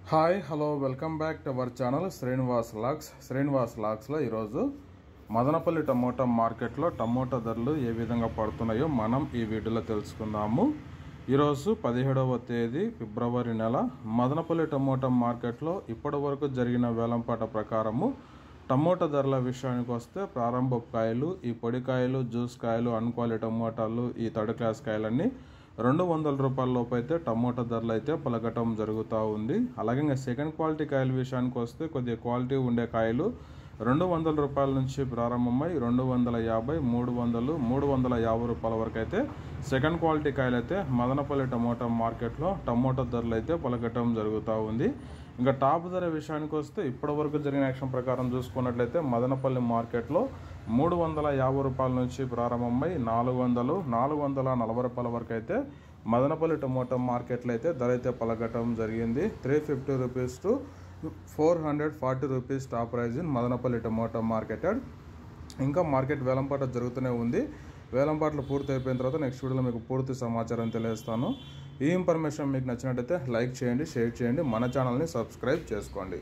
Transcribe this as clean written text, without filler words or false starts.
Hi hello welcome back to our channel Srinivas వ్లాగ్స్లో ఈరోజు Madanapalli tomato మార్కెట్లో టమోటా ధరలు ఏ విధంగా పడుతున్నాయో మనం ఈ వీడియోలో తెలుసుకుందాము. ఈరోజు 17వ తేదీ ఫిబ్రవరి నెల మదనపల్లి టమోటా మార్కెట్లో ఇప్పటి వరకు జరిగిన వేలంపాట ప్రకారము టమోటా ధరల విషయానికి వస్తే ప్రారంభపు కాయలు, ఈ పొడికాయలు, జ్యూస్ కాయలు, అన్క్వాలిటీ టమోటాలు, ఈ థర్డ్ క్లాస్ కాయలన్నీ 200 రూపాయల లోపు అయితే టమోటా ధరలు అయితే పలకటం జరుగుతూ ఉంది. అలాగే ఇంకా సెకండ్ క్వాలిటీ కాయల విషయానికి వస్తే కొద్దిగా క్వాలిటీ ఉండే కాయలు 200 రూపాయల నుంచి ప్రారంభమై 250, 300, 350 రూపాయల వరకు అయితే సెకండ్ క్వాలిటీ కాయలు అయితే మదనపల్లి టమోటా మార్కెట్లో టమోటా ధరలు అయితే పలకటం జరుగుతూ ఉంది. ఇంకా టాప్ ధర విషయానికి వస్తే ఇప్పటి వరకు జరిగిన యాక్షన్ ప్రకారం చూసుకున్నట్లయితే మదనపల్లి మార్కెట్లో 350 రూపాయల నుంచి ప్రారంభమై 400, 440 రూపాయల వరకు అయితే మదనపల్లి టమోటా మార్కెట్లో అయితే ధర అయితే పలకటం జరిగింది. 350 rupees to 440 rupees top price in Madanapalle tomato marketed. ఇంకా మార్కెట్ వేలంపాట జరుగుతూనే ఉంది. వేలంపాట్లు పూర్తి అయిపోయిన తర్వాత నెక్స్ట్ వీడియోలో మీకు పూర్తి సమాచారం తెలియజేస్తాను. ఈ ఇన్ఫర్మేషన్ మీకు నచ్చినట్టయితే లైక్ చేయండి, షేర్ చేయండి, మన ఛానల్ని సబ్స్క్రైబ్ చేసుకోండి.